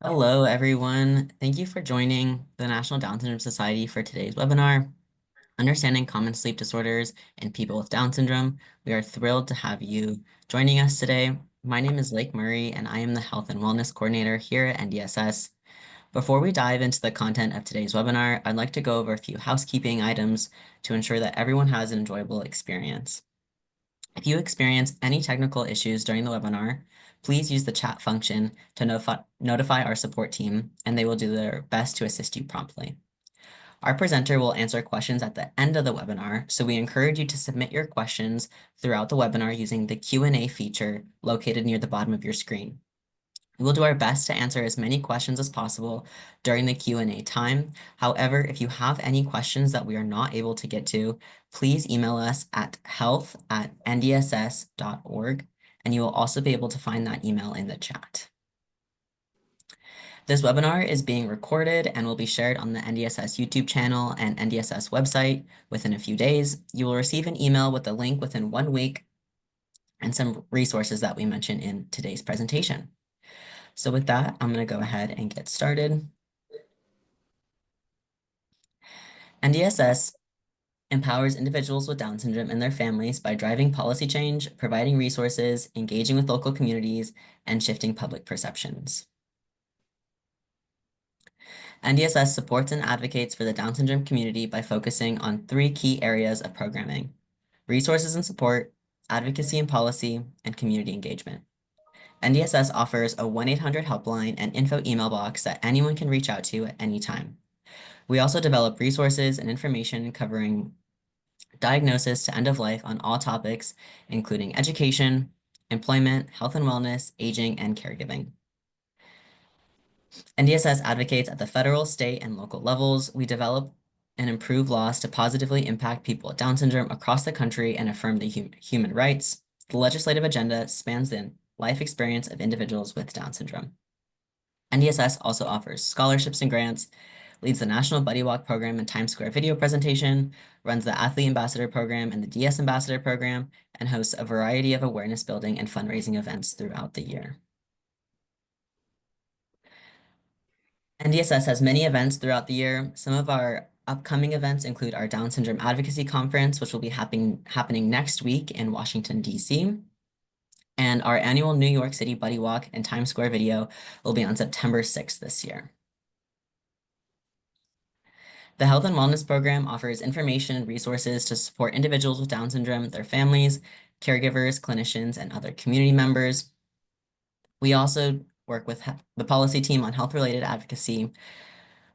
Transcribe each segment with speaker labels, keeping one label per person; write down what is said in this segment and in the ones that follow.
Speaker 1: Hello, everyone. Thank you for joining the National Down Syndrome Society for today's webinar, Understanding Common Sleep Disorders in People with Down Syndrome. We are thrilled to have you joining us today. My name is Lake Murray, and I am the Health and Wellness Coordinator here at NDSS. Before we dive into the content of today's webinar, I'd like to go over a few housekeeping items to ensure that everyone has an enjoyable experience. If you experience any technical issues during the webinar, please use the chat function to notify our support team, and they will do their best to assist you promptly. Our presenter will answer questions at the end of the webinar, so we encourage you to submit your questions throughout the webinar using the Q&A feature located near the bottom of your screen. We will do our best to answer as many questions as possible during the Q&A time. However, if you have any questions that we are not able to get to, please email us at health@ndss.org, and you will also be able to find that email in the chat. This webinar is being recorded and will be shared on the NDSS YouTube channel and NDSS website within a few days. You will receive an email with a link within 1 week and some resources that we mentioned in today's presentation. So with that, I'm going to go ahead and get started. NDSS empowers individuals with Down syndrome and their families by driving policy change, providing resources, engaging with local communities, and shifting public perceptions. NDSS supports and advocates for the Down syndrome community by focusing on 3 key areas of programming: resources and support, advocacy and policy, and community engagement. NDSS offers a 1-800 helpline and info email box that anyone can reach out to at any time. We also develop resources and information covering diagnosis to end of life on all topics, including education, employment, health and wellness, aging, and caregiving. NDSS advocates at the federal, state, and local levels. We develop and improve laws to positively impact people with Down syndrome across the country and affirm the human rights. The legislative agenda spans the life experience of individuals with Down syndrome. NDSS also offers scholarships and grants, leads the National Buddy Walk program and Times Square video presentation, runs the Athlete Ambassador program and the DS Ambassador program, and hosts a variety of awareness building and fundraising events throughout the year. NDSS has many events throughout the year. Some of our upcoming events include our Down Syndrome Advocacy Conference, which will be happening next week in Washington, D.C., and our annual New York City Buddy Walk and Times Square video will be on September 6th this year. The Health and Wellness Program offers information and resources to support individuals with Down syndrome, their families, caregivers, clinicians, and other community members. We also work with the policy team on health-related advocacy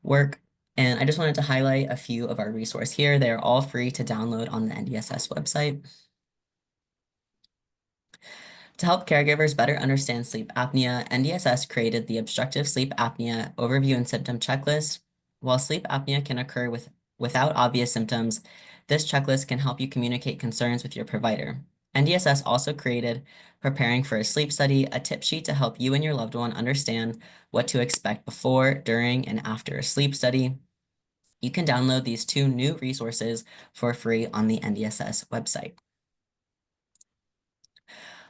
Speaker 1: work, and I just wanted to highlight a few of our resources here. They are all free to download on the NDSS website. To help caregivers better understand sleep apnea, NDSS created the Obstructive Sleep Apnea Overview and Symptom Checklist. While sleep apnea can occur without obvious symptoms, this checklist can help you communicate concerns with your provider. NDSS also created Preparing for a Sleep Study, a tip sheet to help you and your loved one understand what to expect before, during, and after a sleep study. You can download these 2 new resources for free on the NDSS website.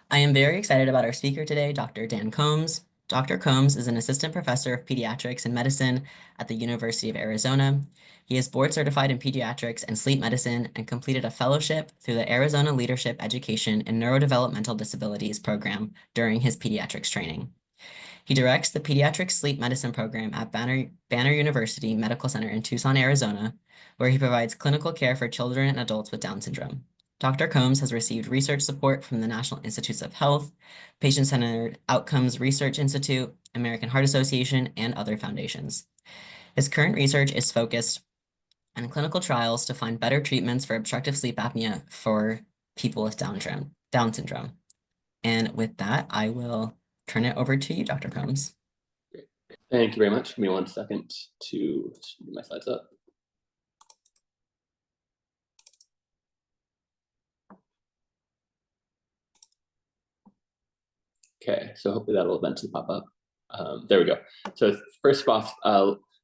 Speaker 1: I am very excited about our speaker today, Dr. Dan Combs. Dr. Combs is an assistant professor of pediatrics and medicine at the University of Arizona. He is board certified in pediatrics and sleep medicine and completed a fellowship through the Arizona Leadership Education in Neurodevelopmental Disabilities program during his pediatrics training. He directs the Pediatrics Sleep Medicine program at Banner University Medical Center in Tucson, Arizona, where he provides clinical care for children and adults with Down syndrome. Dr. Combs has received research support from the National Institutes of Health, Patient-Centered Outcomes Research Institute, American Heart Association, and other foundations. His current research is focused on clinical trials to find better treatments for obstructive sleep apnea for people with Down syndrome. And with that, I will turn it over to you, Dr. Combs.
Speaker 2: Thank you very much. Give me 1 second to get my slides up. Okay, so hopefully that will eventually pop up. There we go. So first off,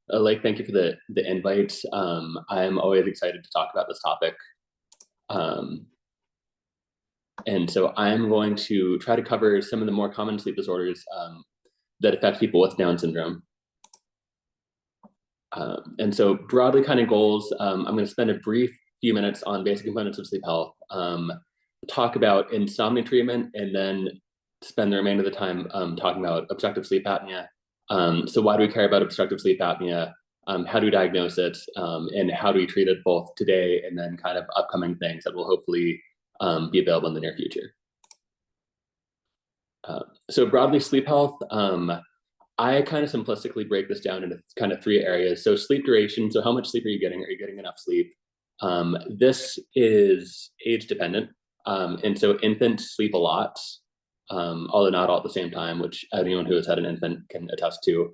Speaker 2: Lake, thank you for the invite. I'm always excited to talk about this topic. And so I'm going to try to cover some of the more common sleep disorders that affect people with Down syndrome. And so broadly kind of goals, I'm going to spend a brief few minutes on basic components of sleep health, talk about insomnia treatment, and then spend the remainder of the time talking about obstructive sleep apnea. So why do we care about obstructive sleep apnea? How do we diagnose it? And how do we treat it both today and then kind of upcoming things that will hopefully be available in the near future. So broadly, sleep health, I kind of simplistically break this down into kind of 3 areas. So sleep duration, so how much sleep are you getting? Are you getting enough sleep? This is age dependent. And so infants sleep a lot, although not all at the same time, which anyone who has had an infant can attest to.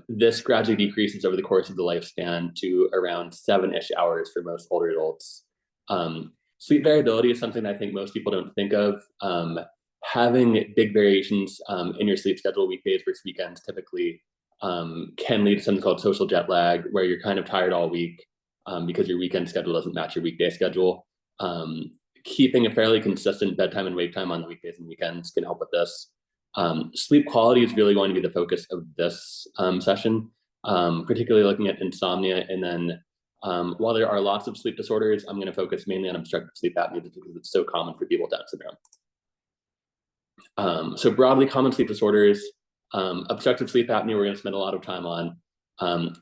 Speaker 2: This gradually decreases over the course of the lifespan to around 7-ish hours for most older adults. Sleep variability is something I think most people don't think of. Having big variations in your sleep schedule, weekdays versus weekends, typically can lead to something called social jet lag, where you're kind of tired all week because your weekend schedule doesn't match your weekday schedule. Keeping a fairly consistent bedtime and wake time on the weekdays and weekends can help with this. Sleep quality is really going to be the focus of this session, particularly looking at insomnia. And then while there are lots of sleep disorders, I'm going to focus mainly on obstructive sleep apnea because it's so common for people with Down syndrome. So broadly, common sleep disorders, obstructive sleep apnea, we're going to spend a lot of time on.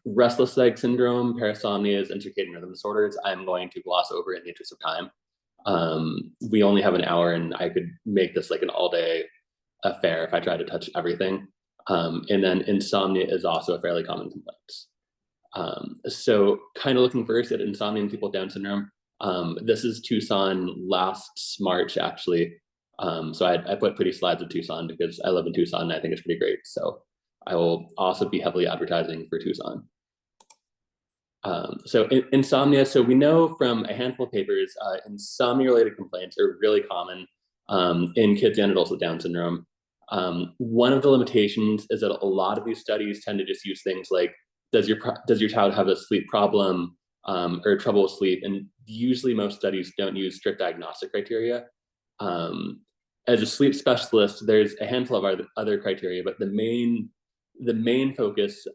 Speaker 2: Restless leg syndrome, parasomnias, and circadian rhythm disorders, I'm going to gloss over in the interest of time. We only have an hour, and I could make this like an all-day affair if I tried to touch everything. And then insomnia is also a fairly common complaint. So kind of looking first at insomnia in people with Down syndrome. This is Tucson last March, actually. So I put pretty slides of Tucson because I live in Tucson and I think it's pretty great. So I will also be heavily advertising for Tucson. So insomnia, so we know from a handful of papers, insomnia-related complaints are really common in kids and adults with Down syndrome. One of the limitations is that a lot of these studies tend to just use things like, does your child have a sleep problem or trouble with sleep? And usually most studies don't use strict diagnostic criteria. As a sleep specialist, there's a handful of other criteria, but the main focus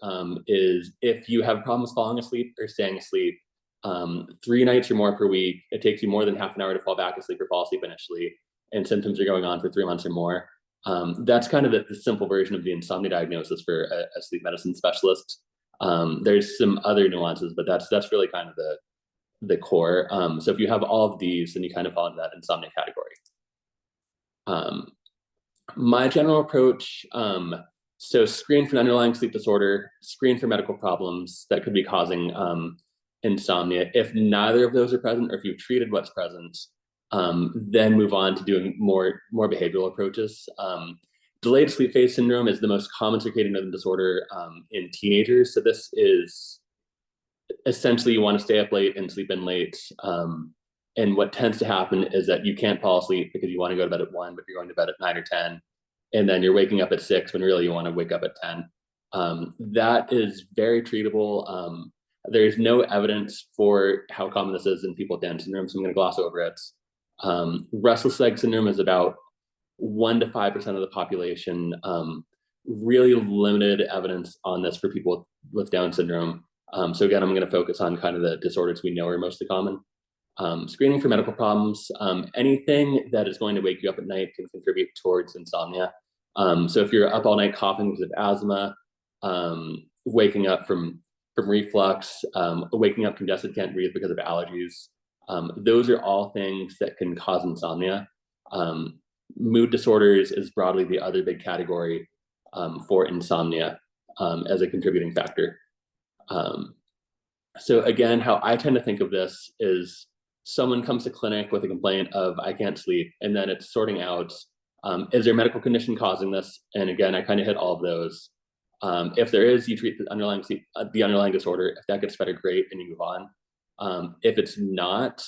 Speaker 2: is if you have problems falling asleep or staying asleep 3 nights or more per week, it takes you more than half an hour to fall back asleep or fall asleep initially, and symptoms are going on for 3 months or more. That's kind of the simple version of the insomnia diagnosis for a sleep medicine specialist. There's some other nuances, but that's really kind of the core. So if you have all of these, then you kind of fall into that insomnia category. My general approach, so screen for an underlying sleep disorder, screen for medical problems that could be causing insomnia. If neither of those are present, or if you've treated what's present, then move on to doing more behavioral approaches. Delayed sleep phase syndrome is the most common circadian rhythm disorder in teenagers. So this is essentially you want to stay up late and sleep in late. And what tends to happen is that you can't fall asleep because you want to go to bed at 1, but you're going to bed at 9 or 10. And then you're waking up at 6 when really you want to wake up at 10. That is very treatable. There's no evidence for how common this is in people with Down syndrome, so I'm going to gloss over it. Restless leg syndrome is about 1 to 5% of the population. Really limited evidence on this for people with Down syndrome. So again, I'm going to focus on kind of the disorders we know are mostly common. Screening for medical problems, anything that is going to wake you up at night can contribute towards insomnia. So if you're up all night coughing because of asthma, waking up from reflux, waking up congested, can't breathe because of allergies, those are all things that can cause insomnia. Mood disorders is broadly the other big category for insomnia as a contributing factor. So again, how I tend to think of this is someone comes to clinic with a complaint of I can't sleep, and then it's sorting out, is there a medical condition causing this? And again, I kind of hit all of those. If there is, you treat the underlying disorder. If that gets better, great, and you move on. If it's not,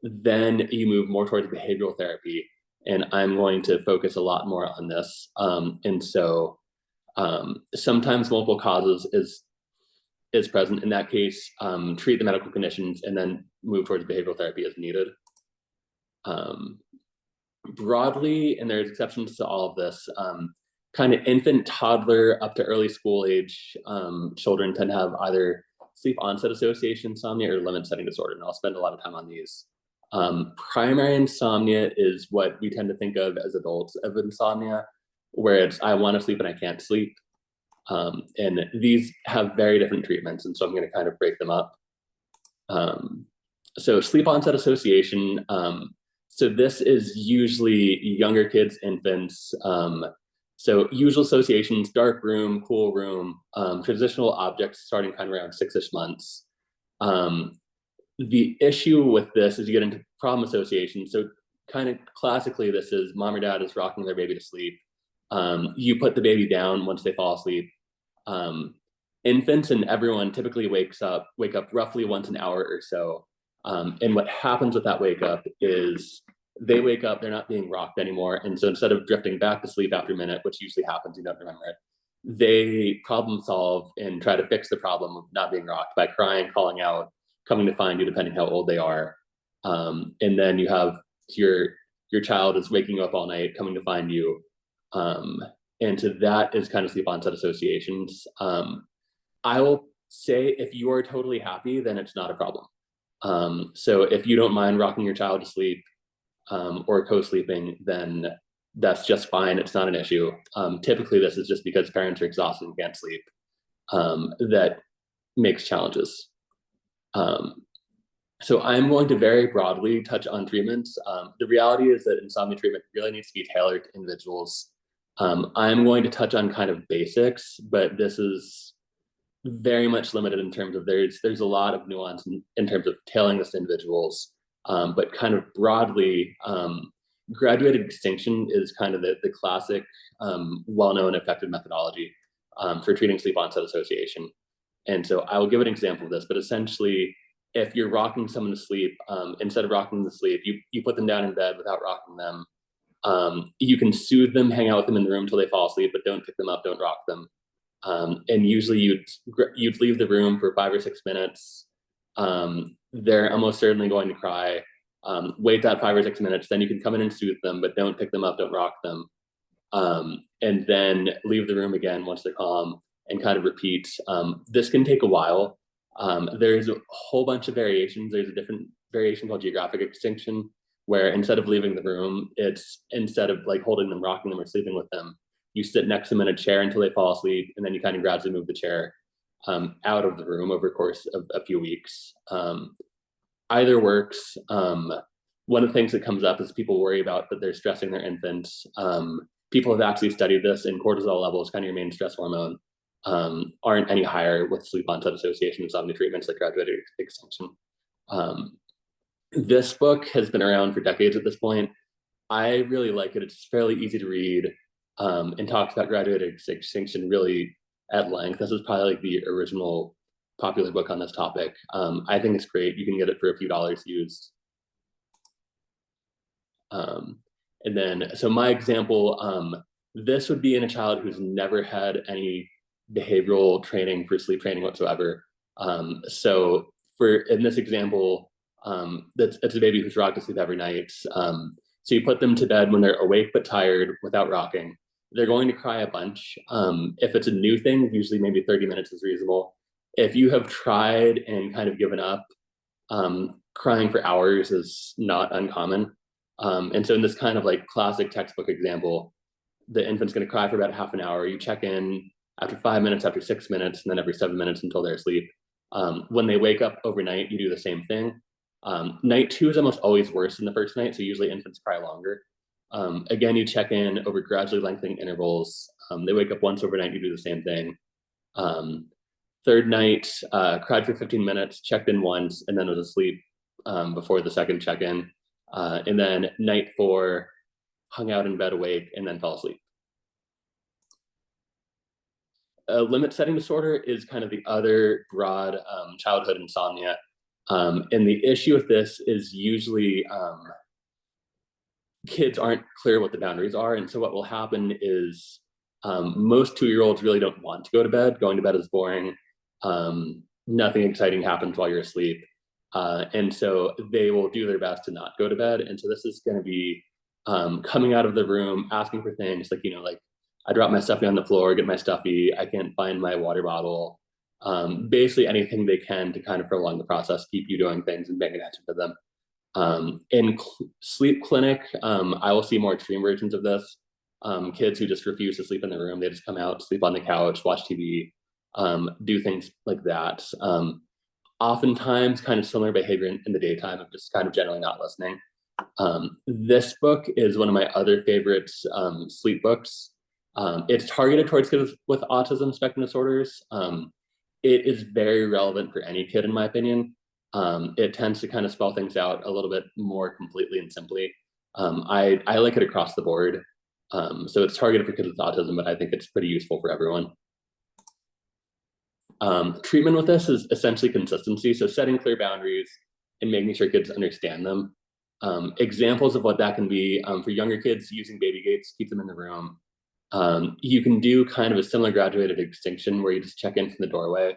Speaker 2: then you move more towards behavioral therapy, and I'm going to focus a lot more on this. And so sometimes multiple causes is present. In that case, treat the medical conditions and then move towards behavioral therapy as needed. Broadly, and there's exceptions to all of this, kind of infant, toddler, up to early school age children tend to have either sleep onset association insomnia or limit setting disorder, and I'll spend a lot of time on these. Primary insomnia is what we tend to think of as adults of insomnia, where it's I want to sleep and I can't sleep. And these have very different treatments, and so I'm going to kind of break them up. So sleep onset association. So this is usually younger kids, infants. So usual associations: dark room, cool room, transitional objects starting kind of around 6-ish months. The issue with this is you get into problem association. So kind of classically, this is mom or dad is rocking their baby to sleep. You put the baby down once they fall asleep. Infants and everyone typically wake up roughly once an hour or so. And what happens with that wake up is they wake up, they're not being rocked anymore. And so instead of drifting back to sleep after a minute, which usually happens, you don't remember it, they problem solve and try to fix the problem of not being rocked by crying, calling out, coming to find you, depending how old they are. And then you have your child is waking up all night, coming to find you. And so that is kind of sleep onset associations. I will say if you are totally happy, then it's not a problem. So if you don't mind rocking your child to sleep or co-sleeping, then that's just fine. It's not an issue. Typically, this is just because parents are exhausted and can't sleep that makes challenges. So I'm going to very broadly touch on treatments. The reality is that insomnia treatment really needs to be tailored to individuals. I'm going to touch on kind of basics, but this is very much limited in terms of there's a lot of nuance in terms of tailoring this to individuals. But kind of broadly, graduated extinction is kind of the classic, well-known effective methodology for treating sleep onset association. And so I will give an example of this, but essentially, if you're rocking someone to sleep, instead of rocking them to sleep, you put them down in bed without rocking them. You can soothe them, hang out with them in the room until they fall asleep, but don't pick them up, don't rock them. And usually you'd leave the room for 5 or 6 minutes. They're almost certainly going to cry. Wait that 5 or 6 minutes, then you can come in and soothe them, but don't pick them up, don't rock them. And then leave the room again once they're calm and kind of repeat. This can take a while. There's a whole bunch of variations. There's a different variation called geographic extinction, where instead of leaving the room, it's instead of like holding them, rocking them, or sleeping with them, you sit next to them in a chair until they fall asleep, and then you kind of gradually move the chair out of the room over the course of a few weeks. Either works. One of the things that comes up is people worry about that they're stressing their infants. People have actually studied this, and cortisol levels, kind of your main stress hormone, aren't any higher with sleep onset association insomnia treatments like graduated extinction. This book has been around for decades at this point. I really like it. It's fairly easy to read and talks about graduated extinction really at length. This is probably like the original popular book on this topic. I think it's great. You can get it for a few dollars used. And then, so my example, this would be in a child who's never had any behavioral training for sleep training whatsoever. So in this example, it's a baby who's rocked to sleep every night. So you put them to bed when they're awake but tired without rocking. They're going to cry a bunch. If it's a new thing, usually maybe 30 minutes is reasonable. If you have tried and kind of given up, crying for hours is not uncommon. And so in this kind of like classic textbook example, the infant's going to cry for about half an hour. You check in after 5 minutes, after 6 minutes, and then every 7 minutes until they're asleep. When they wake up overnight, you do the same thing. Night 2 is almost always worse than the first night, so usually infants cry longer. Again, you check in over gradually lengthening intervals. They wake up once overnight, you do the same thing. Third night, cried for 15 minutes, checked in once, and then was asleep before the second check-in. And then night 4, hung out in bed awake, and then fell asleep. Limit setting disorder is kind of the other broad childhood insomnia. And the issue with this is usually kids aren't clear what the boundaries are. And so what will happen is most 2-year-olds really don't want to go to bed. Going to bed is boring. Nothing exciting happens while you're asleep. And so they will do their best to not go to bed. And so this is going to be coming out of the room, asking for things like, like, I drop my stuffy on the floor, get my stuffy, I can't find my water bottle. Basically anything they can to kind of prolong the process, keep you doing things and paying attention to them. In sleep clinic, I will see more extreme versions of this. Kids who just refuse to sleep in the room, they just come out, sleep on the couch, watch TV, do things like that. Oftentimes kind of similar behavior in the daytime of just kind of generally not listening. This book is one of my other favorite sleep books. It's targeted towards kids with autism spectrum disorders. It is very relevant for any kid, in my opinion. It tends to kind of spell things out a little bit more completely and simply. I like it across the board. So it's targeted for kids with autism, but I think it's pretty useful for everyone. Treatment with this is essentially consistency. So setting clear boundaries and making sure kids understand them. Examples of what that can be for younger kids, using baby gates, keep them in the room. You can do kind of a similar graduated extinction where you just check in from the doorway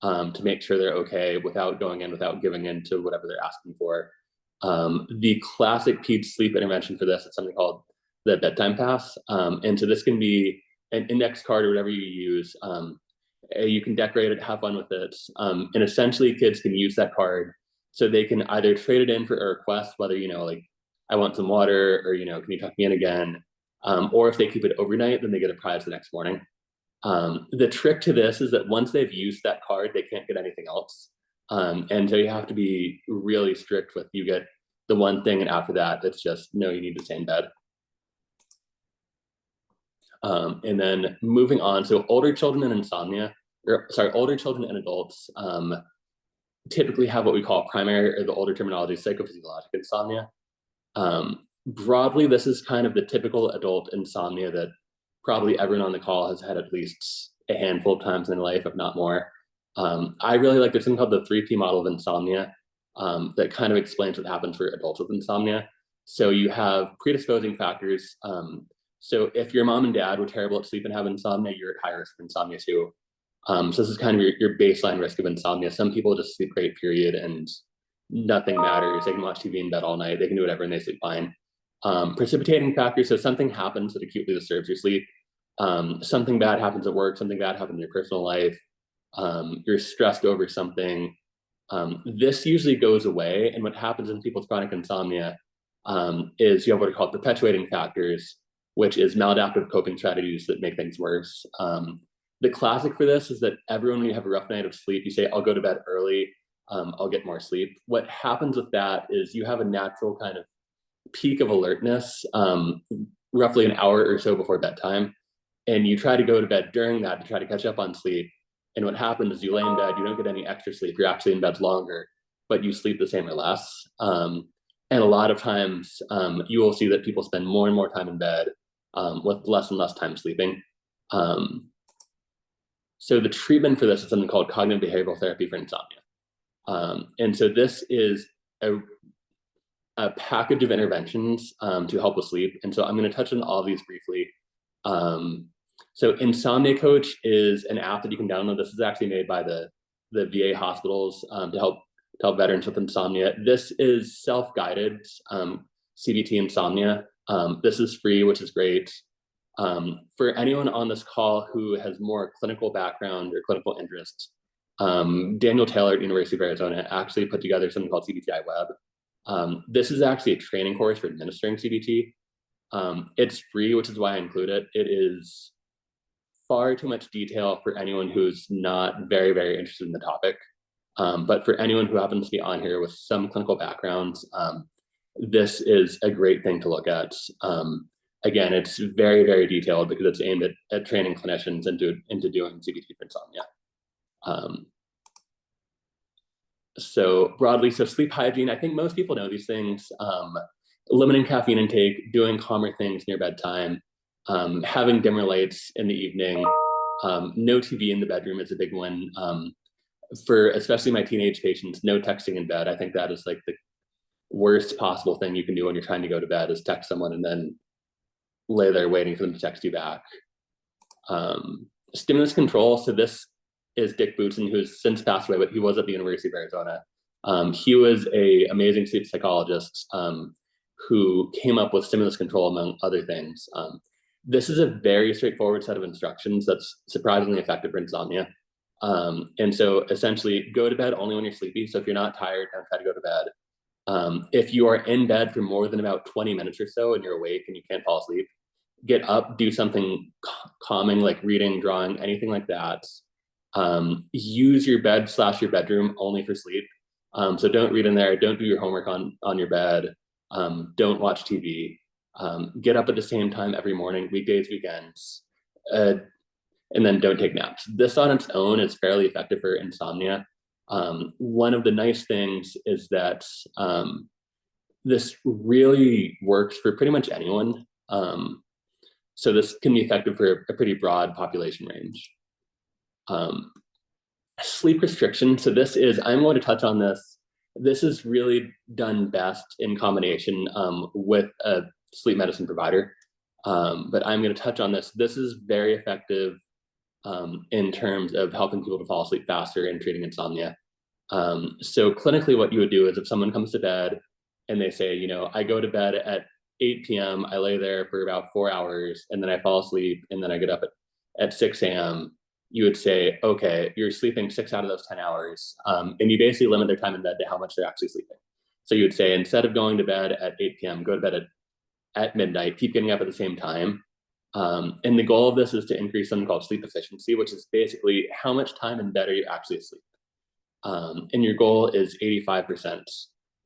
Speaker 2: to make sure they're okay without going in, without giving in to whatever they're asking for. The classic peds sleep intervention for this is something called the bedtime pass. And so this can be an index card or whatever you use. You can decorate it, have fun with it. And essentially kids can use that card so they can either trade it in for a request, whether, like, I want some water, or, can you tuck me in again? Or if they keep it overnight, then they get a prize the next morning. The trick to this is that once they've used that card, they can't get anything else. And so you have to be really strict with, you get the one thing, and after that, it's just, no, you need to stay in bed. And then moving on, so older children and insomnia, older children and adults typically have what we call primary, or the older terminology, psychophysiologic insomnia. Broadly, this is kind of the typical adult insomnia that probably everyone on the call has had at least a handful of times in their life, if not more. I really like this thing called the 3P model of insomnia that kind of explains what happens for adults with insomnia. So you have predisposing factors. So if your mom and dad were terrible at sleep and have insomnia, you're at high risk of insomnia too. So this is kind of your baseline risk of insomnia. Some people just sleep great, period, and nothing matters. They can watch TV in bed all night. They can do whatever and they sleep fine. Precipitating factors, so something happens that acutely disturbs your sleep. Something bad happens at work, something bad happens in your personal life. You're stressed over something. This usually goes away, and what happens in people's chronic insomnia is you have what are called perpetuating factors, which is maladaptive coping strategies that make things worse. The classic for this is that everyone, when you have a rough night of sleep, you say, I'll go to bed early, I'll get more sleep. What happens with that is you have a natural kind of peak of alertness roughly an hour or so before bedtime, and you try to go to bed during that to try to catch up on sleep. And what happens is you lay in bed, you don't get any extra sleep, you're actually in bed longer, but you sleep the same or less. And a lot of times you will see that people spend more and more time in bed with less and less time sleeping. So the treatment for this is something called cognitive behavioral therapy for insomnia. And so this is a package of interventions to help with sleep. And so I'm going to touch on all of these briefly. So Insomnia Coach is an app that you can download. This is actually made by the VA hospitals to help veterans with insomnia. This is self-guided CBT insomnia. This is free, which is great. For anyone on this call who has more clinical background or clinical interest, Daniel Taylor at University of Arizona actually put together something called CBTI Web. This is actually a training course for administering CBT. It's free, which is why I include it. It is far too much detail for anyone who's not very, very interested in the topic. But for anyone who happens to be on here with some clinical backgrounds, this is a great thing to look at. Again, it's very, very detailed because it's aimed at training clinicians into doing CBT for insomnia. So broadly, so sleep hygiene, I think most people know these things. Limiting caffeine intake, doing calmer things near bedtime, having dimmer lights in the evening, no TV in the bedroom is a big one. For especially my teenage patients, no texting in bed. I think that is like the worst possible thing you can do when you're trying to go to bed, is text someone and then lay there waiting for them to text you back. Stimulus control. So this is Dick Bootson, who's since passed away, but he was at the University of Arizona. He was an amazing sleep psychologist who came up with stimulus control, among other things. This is a very straightforward set of instructions that's surprisingly effective for insomnia. And so essentially go to bed only when you're sleepy. So if you're not tired, don't try to go to bed. If you are in bed for more than about 20 minutes or so and you're awake and you can't fall asleep, get up, do something calming like reading, drawing, anything like that. Use your bed / your bedroom only for sleep. So don't read in there, don't do your homework on your bed, don't watch TV. Get up at the same time every morning, weekdays, weekends, and then don't take naps. This on its own is fairly effective for insomnia. One of the nice things is that this really works for pretty much anyone. So this can be effective for a pretty broad population range. Sleep restriction. So I'm going to touch on this. This is really done best in combination with a sleep medicine provider. But I'm going to touch on this. This is very effective in terms of helping people to fall asleep faster and treating insomnia. So clinically, what you would do is if someone comes to bed and they say, I go to bed at 8 p.m., I lay there for about 4 hours, and then I fall asleep, and then I get up at 6 a.m., you would say, okay, you're sleeping 6 out of those 10 hours. And you basically limit their time in bed to how much they're actually sleeping. So you would say, instead of going to bed at 8 p.m., go to bed at midnight, keep getting up at the same time. And the goal of this is to increase something called sleep efficiency, which is basically how much time in bed are you actually asleep. And your goal is 85%.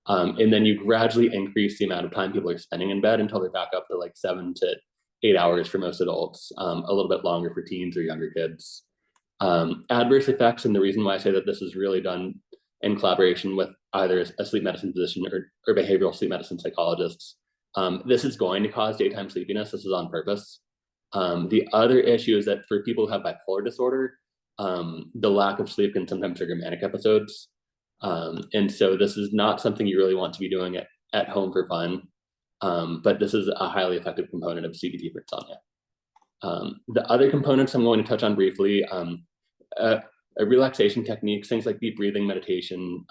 Speaker 2: And then you gradually increase the amount of time people are spending in bed until they're back up to like 7 to 8 hours for most adults, a little bit longer for teens or younger kids. Adverse effects, and the reason why I say that this is really done in collaboration with either a sleep medicine physician or behavioral sleep medicine psychologists, this is going to cause daytime sleepiness. This is on purpose. The other issue is that for people who have bipolar disorder, the lack of sleep can sometimes trigger manic episodes. And so this is not something you really want to be doing at home for fun. But this is a highly effective component of CBT for insomnia. The other components I'm going to touch on briefly, relaxation techniques, things like deep breathing, meditation.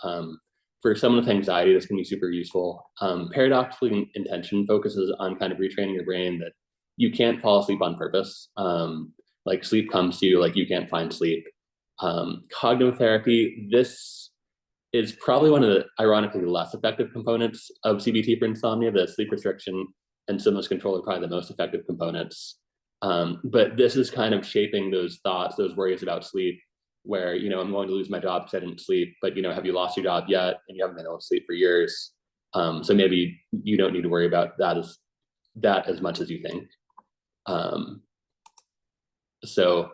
Speaker 2: For someone with anxiety, this can be super useful. Paradoxically, intention focuses on kind of retraining your brain that you can't fall asleep on purpose. Like sleep comes to you, like you can't find sleep. Cognitive therapy, this is probably one of the ironically less effective components of CBT for insomnia. The sleep restriction and stimulus control are probably the most effective components. But this is kind of shaping those thoughts, those worries about sleep, where, I'm going to lose my job because I didn't sleep, but, have you lost your job yet? And you haven't been able to sleep for years. So maybe you don't need to worry about that as much as you think. So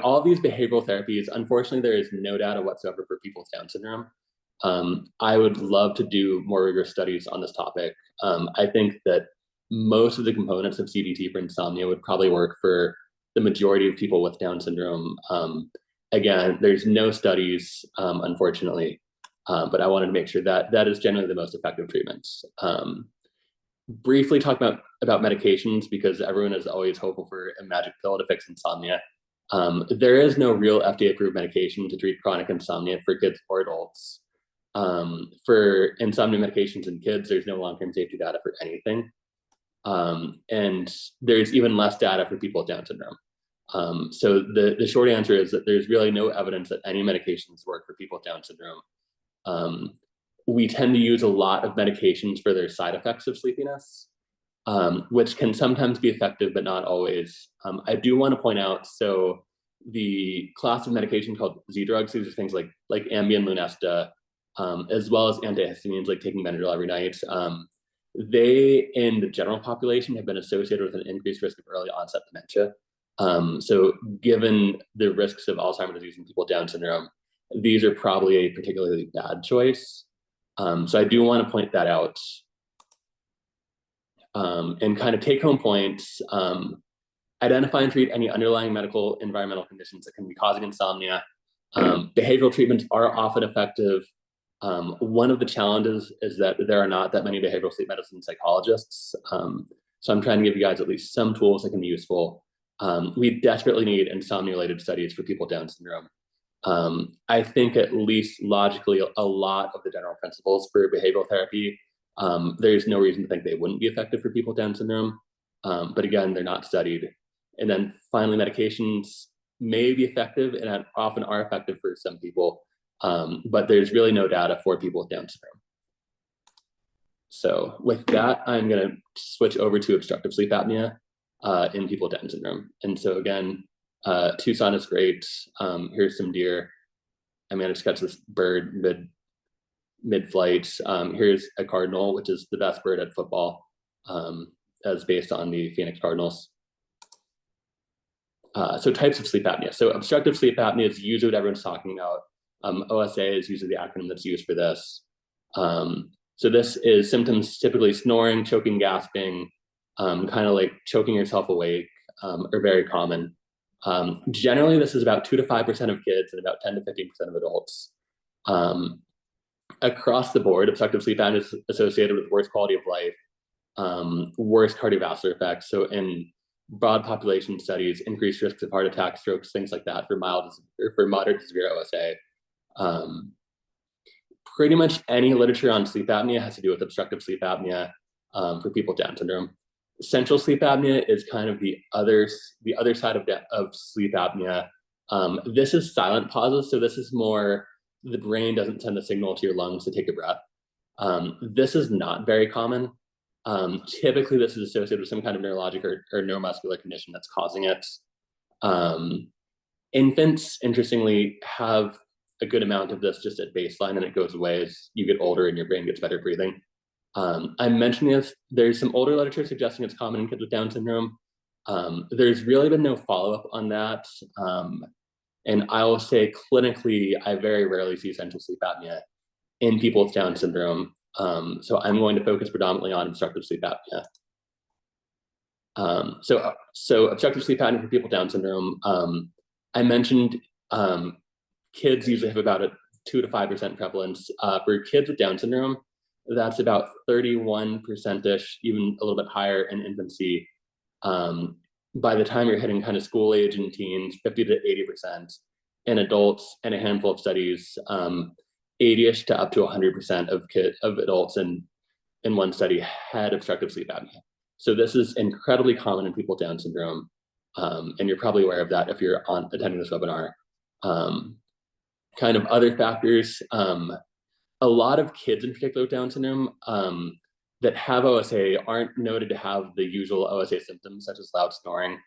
Speaker 2: all these behavioral therapies, unfortunately, there is no data whatsoever for people with Down syndrome. I would love to do more rigorous studies on this topic. I think that most of the components of CBT for insomnia would probably work for the majority of people with Down syndrome. Again, there's no studies, unfortunately, but I wanted to make sure that is generally the most effective treatments. Briefly talk about medications, because everyone is always hopeful for a magic pill to fix insomnia. There is no real FDA-approved medication to treat chronic insomnia for kids or adults. For insomnia medications in kids, there's no long-term safety data for anything. And there's even less data for people with Down syndrome. So the short answer is that there's really no evidence that any medications work for people with Down syndrome. We tend to use a lot of medications for their side effects of sleepiness, which can sometimes be effective, but not always. I do want to point out, so the class of medication called Z drugs, these are things like Ambien, Lunesta, as well as antihistamines, like taking Benadryl every night. They, in the general population, have been associated with an increased risk of early onset dementia. So given the risks of Alzheimer's disease in people with Down syndrome, these are probably a particularly bad choice. So I do want to point that out. And kind of take home points, identify and treat any underlying medical environmental conditions that can be causing insomnia. Behavioral treatments are often effective. One of the challenges is that there are not that many behavioral sleep medicine psychologists. So I'm trying to give you guys at least some tools that can be useful. We desperately need insomnia-related studies for people with Down syndrome. I think at least logically, a lot of the general principles for behavioral therapy, there's no reason to think they wouldn't be effective for people with Down syndrome. but again, they're not studied. And then finally, medications may be effective and often are effective for some people, but there's really no data for people with Down syndrome. So with that, I'm going to switch over to obstructive sleep apnea in people with Down syndrome. And so again, Tucson is great. Here's some deer. I managed to catch this bird mid-flight. Here's a cardinal, which is the best bird at football, as based on the Phoenix Cardinals. So types of sleep apnea. So obstructive sleep apnea is usually what everyone's talking about. OSA is usually the acronym that's used for this. So this is symptoms typically snoring, choking, gasping, kind of like choking yourself awake, are very common. Generally, this is about 2 to 5% of kids and about 10 to 15% of adults. Across the board, obstructive sleep apnea is associated with worse quality of life, worse cardiovascular effects. So in broad population studies, increased risks of heart attack, strokes, things like that for moderate to severe OSA. Pretty much any literature on sleep apnea has to do with obstructive sleep apnea for people with Down syndrome. Central sleep apnea is kind of the other side of sleep apnea. This is silent pauses, so this is more the brain doesn't send a signal to your lungs to take a breath. This is not very common. Typically, this is associated with some kind of neurologic or neuromuscular condition that's causing it. Infants, interestingly, have a good amount of this just at baseline, and it goes away as you get older and your brain gets better breathing. I'm mentioning this. There's some older literature suggesting it's common in kids with Down syndrome. There's really been no follow-up on that. And I will say clinically, I very rarely see central sleep apnea in people with Down syndrome. So I'm going to focus predominantly on obstructive sleep apnea. So obstructive sleep apnea for people with Down syndrome. I mentioned kids usually have about a 2 to 5% prevalence. For kids with Down syndrome, that's about 31%-ish, even a little bit higher in infancy. By the time you're hitting kind of school age and teens, 50 to 80%. In adults, and a handful of studies, 80-ish to up to 100% of adults in one study had obstructive sleep apnea. So this is incredibly common in people with Down syndrome, and you're probably aware of that if you're attending this webinar. Kind of other factors, a lot of kids in particular with Down syndrome that have OSA aren't noted to have the usual OSA symptoms, such as loud snoring,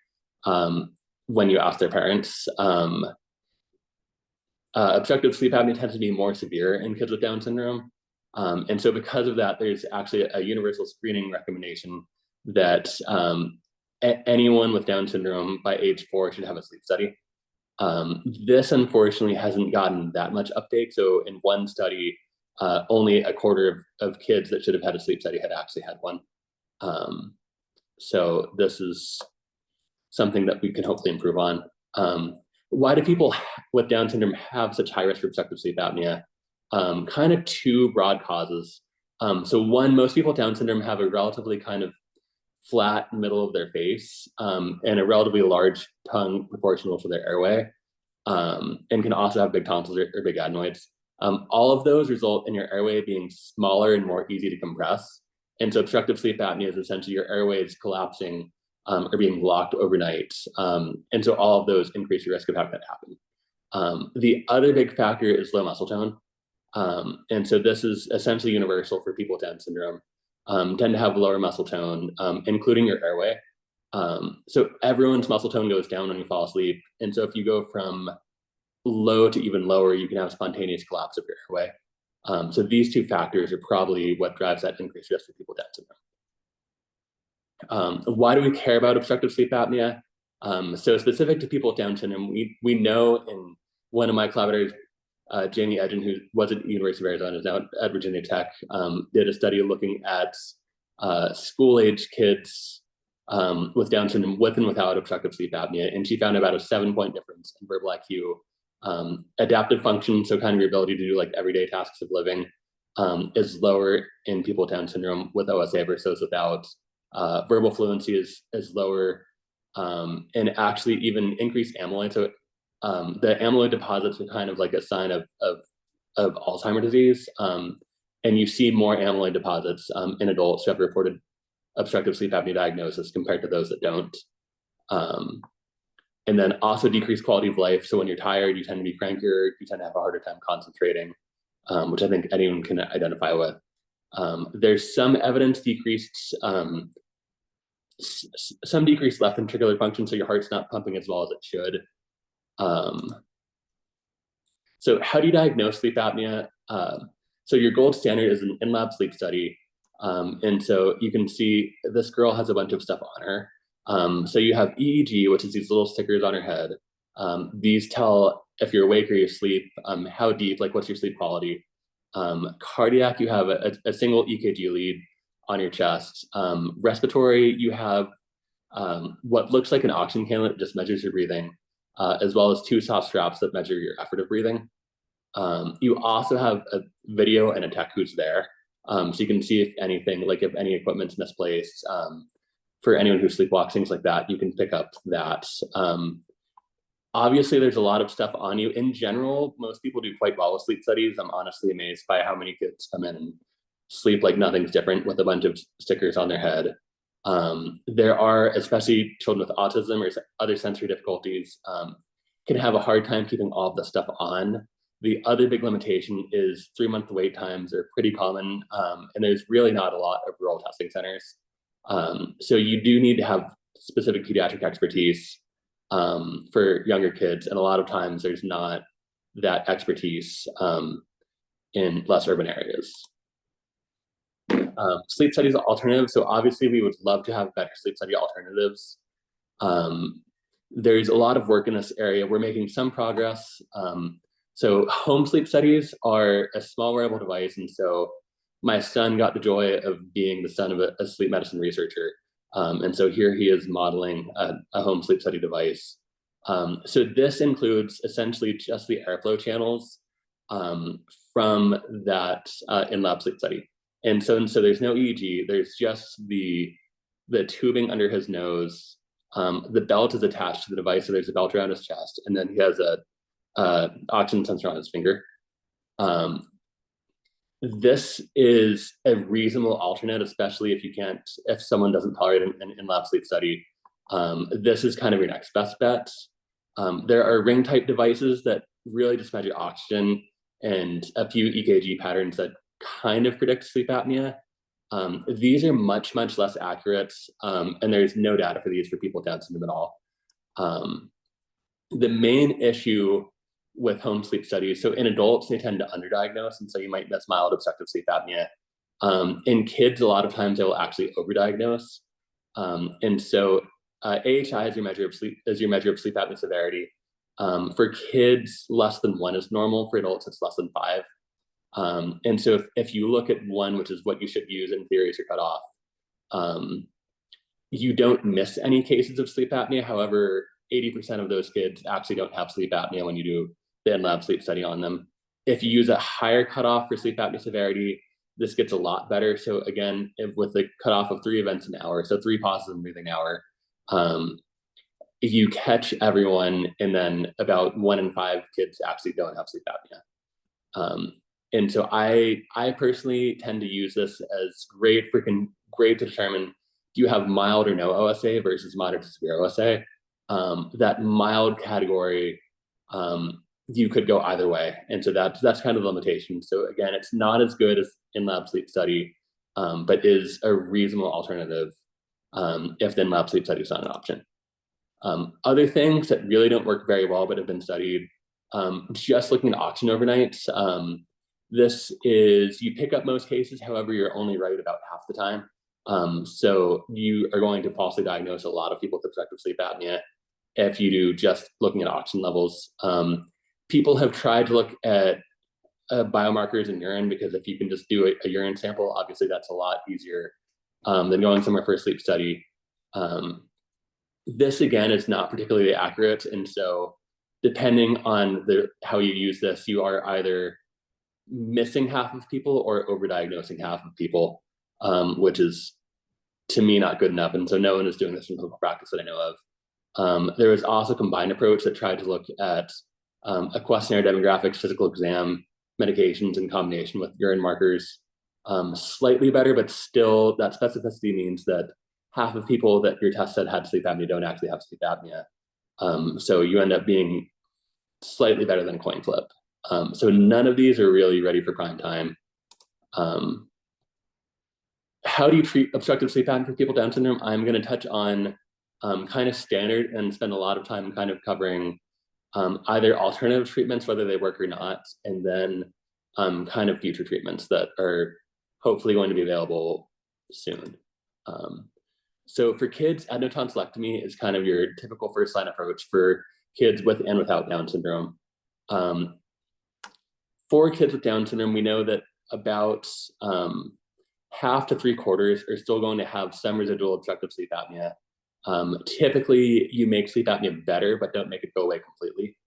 Speaker 2: when you ask their parents. Obstructive sleep apnea tends to be more severe in kids with Down syndrome. And so because of that, there's actually a universal screening recommendation that anyone with Down syndrome by age 4 should have a sleep study. This unfortunately hasn't gotten that much uptake. So in one study, only a quarter of kids that should have had a sleep study had actually had one. So this is something that we can hopefully improve on. Why do people with Down syndrome have such high risk for obstructive sleep apnea? Kind of 2 broad causes. So one, most people with Down syndrome have a relatively kind of flat middle of their face and a relatively large tongue proportional to their airway, and can also have big tonsils or big adenoids. All of those result in your airway being smaller and more easy to compress. And so obstructive sleep apnea is essentially your airway is collapsing or being blocked overnight. And so all of those increase your risk of having that happen. The other big factor is low muscle tone. And so this is essentially universal for people with Down syndrome, tend to have lower muscle tone, including your airway. So everyone's muscle tone goes down when you fall asleep. And so if you go from low to even lower, you can have spontaneous collapse of your airway. So these 2 factors are probably what drives that increased risk for people with Down syndrome. Why do we care about obstructive sleep apnea? So specific to people with Down syndrome, we know, in one of my collaborators, Jamie Edgen, who was at the University of Arizona, is now at Virginia Tech, did a study looking at school-age kids with Down syndrome with and without obstructive sleep apnea, and she found about a 7-point difference in verbal IQ. Adaptive function, so kind of your ability to do like everyday tasks of living, is lower in people with Down syndrome with OSA versus without. Verbal fluency is lower, and actually even increased amyloid. So the amyloid deposits are kind of like a sign of Alzheimer's disease, and you see more amyloid deposits in adults who have reported obstructive sleep apnea diagnosis compared to those that don't. And then also decreased quality of life. So when you're tired, you tend to be crankier, you tend to have a harder time concentrating, which I think anyone can identify with. There's some evidence some decreased left ventricular function, so your heart's not pumping as well as it should. So how do you diagnose sleep apnea? So your gold standard is an in-lab sleep study. And so you can see this girl has a bunch of stuff on her. So you have EEG, which is these little stickers on her head. These tell if you're awake or you're asleep, how deep, like what's your sleep quality. Cardiac, you have a single EKG lead on your chest. Respiratory, you have what looks like an oxygen cannula that just measures your breathing, as well as two soft straps that measure your effort of breathing. You also have a video and a tech who's there. So you can see if anything, like if any equipment's misplaced. For anyone who sleepwalks, things like that, you can pick up that. Obviously, there's a lot of stuff on you. In general, most people do quite well with sleep studies. I'm honestly amazed by how many kids come in and sleep like nothing's different with a bunch of stickers on their head. There are, especially children with autism or other sensory difficulties, can have a hard time keeping all of the stuff on. The other big limitation is 3-month wait times are pretty common, and there's really not a lot of rural testing centers. So you do need to have specific pediatric expertise for younger kids, and a lot of times there's not that expertise in less urban areas. Sleep studies alternative. So obviously we would love to have better sleep study alternatives. There's a lot of work in this area. We're making some progress. So home sleep studies are a small wearable device. And so my son got the joy of being the son of a sleep medicine researcher. And so here he is modeling a home sleep study device. So this includes essentially just the airflow channels from that in-lab sleep study. And so there's no EEG, there's just the tubing under his nose. The belt is attached to the device, so there's a belt around his chest, and then he has a oxygen sensor on his finger. This is a reasonable alternate, especially if someone doesn't tolerate an in-lab sleep study. This is kind of your next best bet. There are ring type devices that really just measure oxygen and a few EKG patterns that kind of predict sleep apnea. These are much, much less accurate, and there's no data for these for people with Down syndrome at all. The main issue with home sleep studies, so in adults, they tend to underdiagnose, and so you might miss mild obstructive sleep apnea. In kids, a lot of times they will actually overdiagnose. And so AHI is your measure of sleep apnea severity. For kids, less than 1 is normal. For adults, it's less than 5. And so if you look at 1, which is what you should use in theory as your cutoff, you don't miss any cases of sleep apnea. However, 80% of those kids actually don't have sleep apnea when you do the in-lab sleep study on them. If you use a higher cutoff for sleep apnea severity, this gets a lot better. So again, with the cutoff of 3 events an hour, so 3 pauses in breathing an hour, you catch everyone, and then about 1 in 5 kids actually don't have sleep apnea. And so I personally tend to use this as great to determine, do you have mild or no OSA versus moderate to severe OSA? That mild category, you could go either way. And so that's kind of the limitation. So again, it's not as good as in-lab sleep study, but is a reasonable alternative if the in-lab sleep study is not an option. Other things that really don't work very well but have been studied, just looking at oxygen overnight. This is, you pick up most cases, however, you're only right about half the time. So you are going to falsely diagnose a lot of people with obstructive sleep apnea if you do just looking at oxygen levels. People have tried to look at biomarkers in urine, because if you can just do a urine sample, obviously that's a lot easier than going somewhere for a sleep study. This again is not particularly accurate, and so depending on how you use this, you are either missing half of people or overdiagnosing half of people, which is, to me, not good enough. And so no one is doing this in clinical practice that I know of. There was also a combined approach that tried to look at a questionnaire, demographics, physical exam, medications in combination with urine markers. slightly better, but still that specificity means that half of people that your test said had sleep apnea don't actually have sleep apnea. So you end up being slightly better than a coin flip. So none of these are really ready for prime time. How do you treat obstructive sleep apnea for people with Down syndrome? I'm going to touch on kind of standard and spend a lot of time kind of covering either alternative treatments, whether they work or not, and then kind of future treatments that are hopefully going to be available soon. So for kids, adenotonsillectomy is kind of your typical first line approach for kids with and without Down syndrome. For kids with Down syndrome, we know that about half to 3/4 are still going to have some residual obstructive sleep apnea. Typically, you make sleep apnea better, but don't make it go away completely.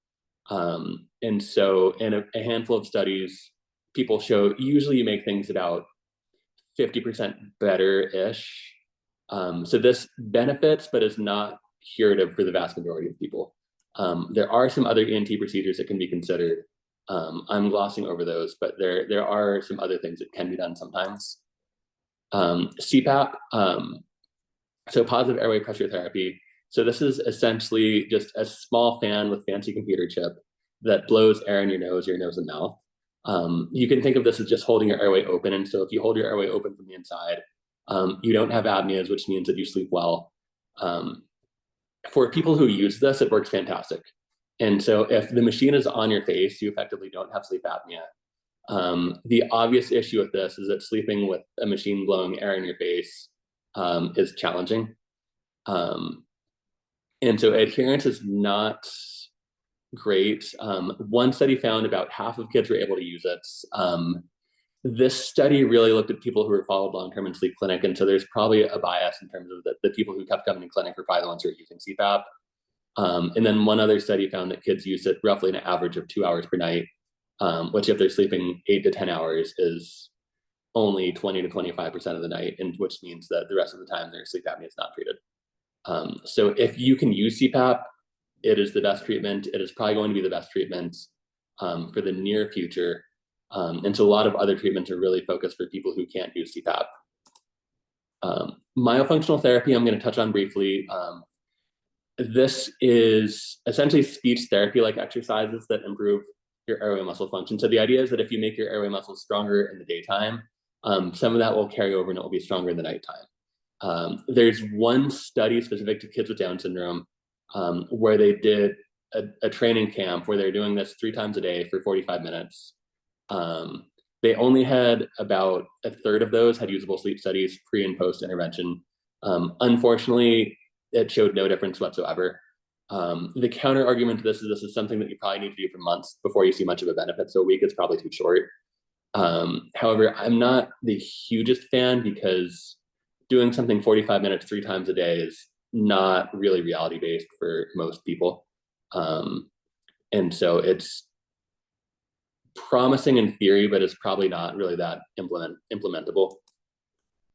Speaker 2: And so in a handful of studies, people show usually you make things about 50% better-ish. So this benefits, but is not curative for the vast majority of people. There are some other ENT procedures that can be considered. I'm glossing over those, but there are some other things that can be done sometimes. CPAP, so positive airway pressure therapy. So this is essentially just a small fan with fancy computer chip that blows air in your nose and mouth. You can think of this as just holding your airway open. And so if you hold your airway open from the inside, you don't have apneas, which means that you sleep well. For people who use this, it works fantastic. And so if the machine is on your face, you effectively don't have sleep apnea. The obvious issue with this is that sleeping with a machine blowing air in your face is challenging. And so adherence is not great. One study found about half of kids were able to use it. This study really looked at people who were followed long-term in sleep clinic. And so there's probably a bias in terms of the people who kept coming to clinic were probably the ones who are using CPAP. And then one other study found that kids use it roughly an average of 2 hours per night, which if they're sleeping 8 to 10 hours is only 20 to 25% of the night, and which means that the rest of the time their sleep apnea is not treated. So if you can use CPAP, it is the best treatment. It is probably going to be the best treatment for the near future. And so a lot of other treatments are really focused for people who can't use CPAP. Myofunctional therapy, I'm going to touch on briefly. This is essentially speech therapy-like exercises that improve your airway muscle function. So the idea is that if you make your airway muscles stronger in the daytime, some of that will carry over and it will be stronger in the nighttime. There's one study specific to kids with Down syndrome where they did a training camp where they're doing this 3 times a day for 45 minutes. They only had about a third of those had usable sleep studies pre and post intervention. Unfortunately, it showed no difference whatsoever. The counter argument to this is something that you probably need to do for months before you see much of a benefit. So a week is probably too short. However, I'm not the hugest fan because doing something 45 minutes 3 times a day is not really reality-based for most people. And so it's promising in theory, but it's probably not really that implementable.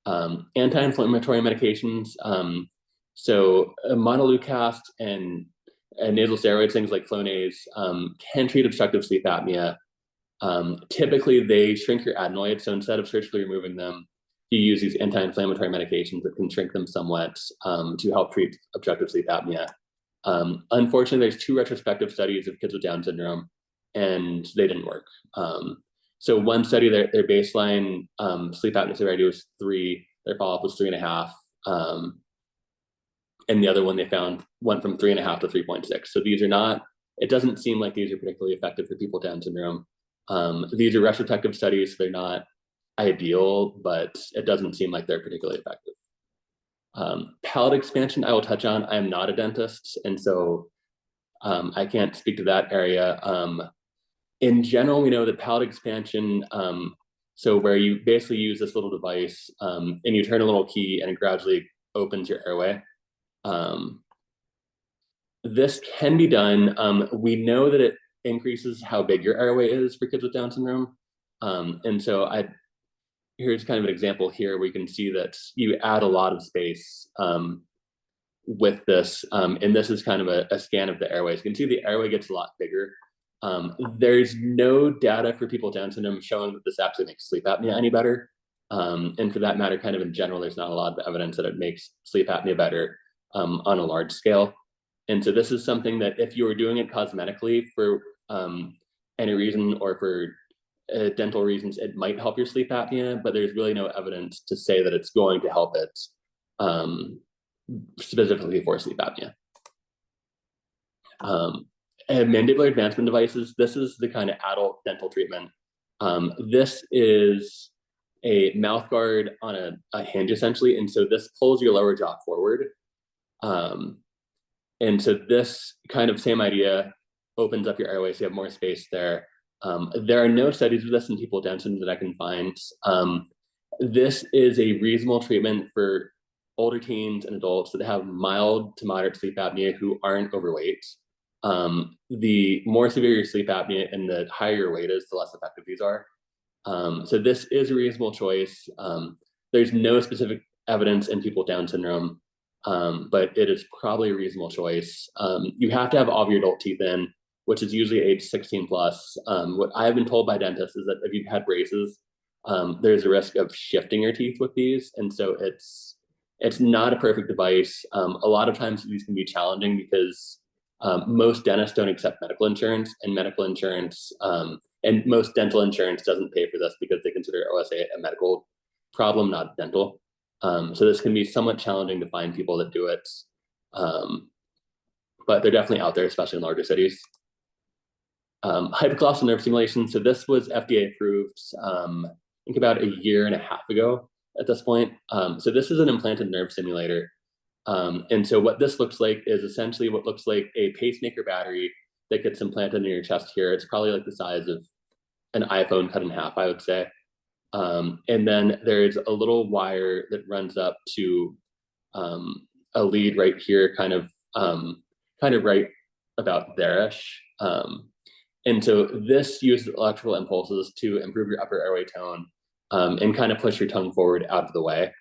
Speaker 2: Anti-inflammatory medications. So montelukast and nasal steroids, things like Flonase, can treat obstructive sleep apnea. Typically, they shrink your adenoids. So instead of surgically removing them, you use these anti-inflammatory medications that can shrink them somewhat to help treat obstructive sleep apnea. Unfortunately, there's 2 retrospective studies of kids with Down syndrome, and they didn't work. So one study, their baseline sleep apnea severity was 3, their follow-up was 3.5. And the other one they found went from 3.5 to 3.6. So these are not, it doesn't seem like these are particularly effective for people with Down syndrome. These are retrospective studies, so they're not ideal, but it doesn't seem like they're particularly effective. Palate expansion, I will touch on. I am not a dentist, and so I can't speak to that area. In general, we know that palate expansion, so where you basically use this little device and you turn a little key and it gradually opens your airway. This can be done. We know that it increases how big your airway is for kids with Down syndrome. And so here's kind of an example here where you can see that you add a lot of space with this. And this is kind of a scan of the airways. You can see the airway gets a lot bigger. There's no data for people with Down syndrome showing that this actually makes sleep apnea any better. And for that matter, kind of in general, there's not a lot of evidence that it makes sleep apnea better on a large scale. And so this is something that if you were doing it cosmetically for any reason or for dental reasons, it might help your sleep apnea, but there's really no evidence to say that it's going to help it specifically for sleep apnea. And mandibular advancement devices, this is the kind of adult dental treatment. This is a mouth guard on a hinge essentially, and so this pulls your lower jaw forward. And so this kind of same idea opens up your airway so you have more space there. There are no studies of this in people with Down syndrome that I can find. This is a reasonable treatment for older teens and adults that have mild to moderate sleep apnea who aren't overweight. The more severe your sleep apnea and the higher your weight is, the less effective these are. So this is a reasonable choice. There's no specific evidence in people with Down syndrome, but it is probably a reasonable choice. You have to have all of your adult teeth in, which is usually age 16 plus. What I've been told by dentists is that if you've had braces, there's a risk of shifting your teeth with these. And so it's not a perfect device. A lot of times these can be challenging because most dentists don't accept medical insurance, and medical insurance and most dental insurance doesn't pay for this because they consider OSA a medical problem, not dental. So this can be somewhat challenging to find people that do it. But they're definitely out there, especially in larger cities. Hypoglossal nerve stimulation. So this was FDA approved, I think about a year and a half ago at this point. So this is an implanted nerve stimulator. And so what this looks like is essentially what looks like a pacemaker battery that gets implanted in your chest here. It's probably like the size of an iPhone cut in half, I would say. And then there's a little wire that runs up to a lead right here, kind of right about there-ish. And so this uses electrical impulses to improve your upper airway tone and kind of push your tongue forward out of the way.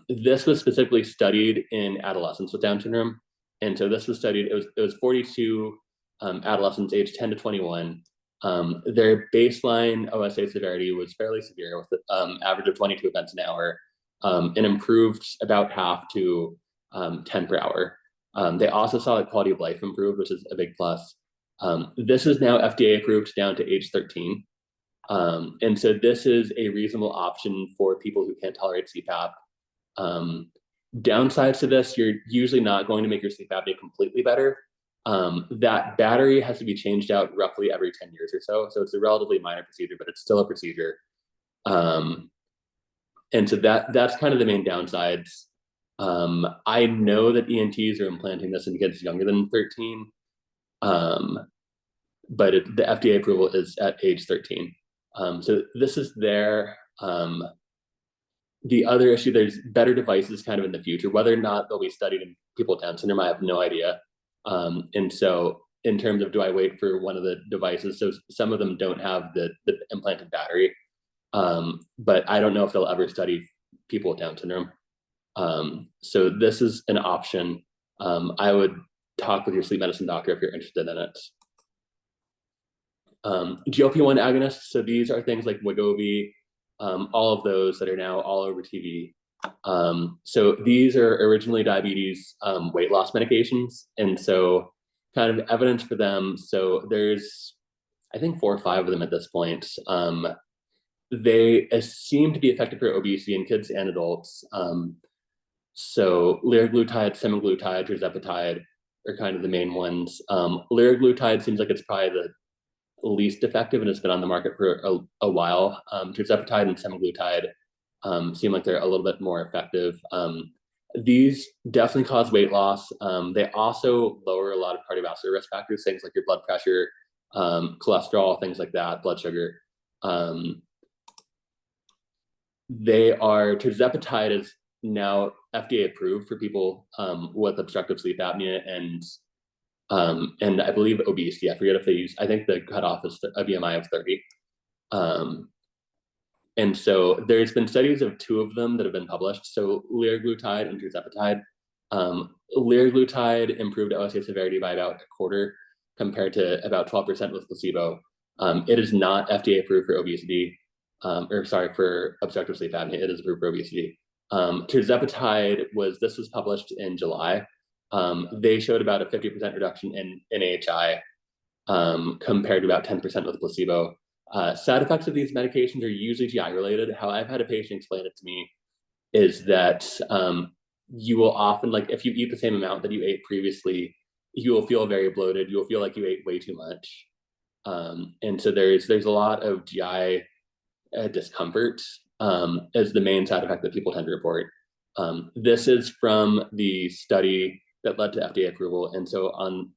Speaker 2: This was specifically studied in adolescents with Down syndrome. And so this was studied, it was 42 adolescents aged 10 to 21. Their baseline OSA severity was fairly severe with an average of 22 events an hour and improved about half to 10 per hour. They also saw that quality of life improved, which is a big plus. This is now FDA approved down to age 13. And so this is a reasonable option for people who can't tolerate CPAP. Downsides to this, you're usually not going to make your sleep apnea completely better. That battery has to be changed out roughly every 10 years or so. So it's a relatively minor procedure, but it's still a procedure. And so that's kind of the main downsides. I know that ENTs are implanting this in kids younger than 13. But the FDA approval is at age 13. So this is there. The other issue, there's better devices kind of in the future. Whether or not they'll be studied in people with Down syndrome, I have no idea. And so in terms of do I wait for one of the devices, so some of them don't have the implanted battery, but I don't know if they'll ever study people with Down syndrome. So this is an option. I would talk with your sleep medicine doctor if you're interested in it. GLP-1 agonists, so these are things like Wegovy, all of those that are now all over TV. So these are originally diabetes weight loss medications, and so kind of evidence for them. So there's, I think, 4 or 5 of them at this point. They seem to be effective for obesity in kids and adults. So liraglutide, semaglutide, tirzepatide are kind of the main ones. Liraglutide seems like it's probably the least effective and it's been on the market for a while. Tirzepatide and semaglutide seem like they're a little bit more effective. These definitely cause weight loss. They also lower a lot of cardiovascular risk factors, things like your blood pressure, cholesterol, things like that, blood sugar. Tirzepatide is now FDA approved for people with obstructive sleep apnea and I believe obesity. I forget if they use, I think the cutoff is a BMI of 30. And so there's been studies of 2 of them that have been published. So liraglutide and tirzepatide. Liraglutide improved OSA severity by about a quarter compared to about 12% with placebo. It is not FDA approved for obesity. for obstructive sleep apnea. It is approved for obesity. Tirzepatide this was published in July. They showed about a 50% reduction in AHI compared to about 10% with placebo. Side effects of these medications are usually GI related. How I've had a patient explain it to me is that you will often, like if you eat the same amount that you ate previously, you will feel very bloated. You will feel like you ate way too much. And so there's a lot of GI discomfort as the main side effect that people tend to report. This is from the study that led to FDA approval. And so on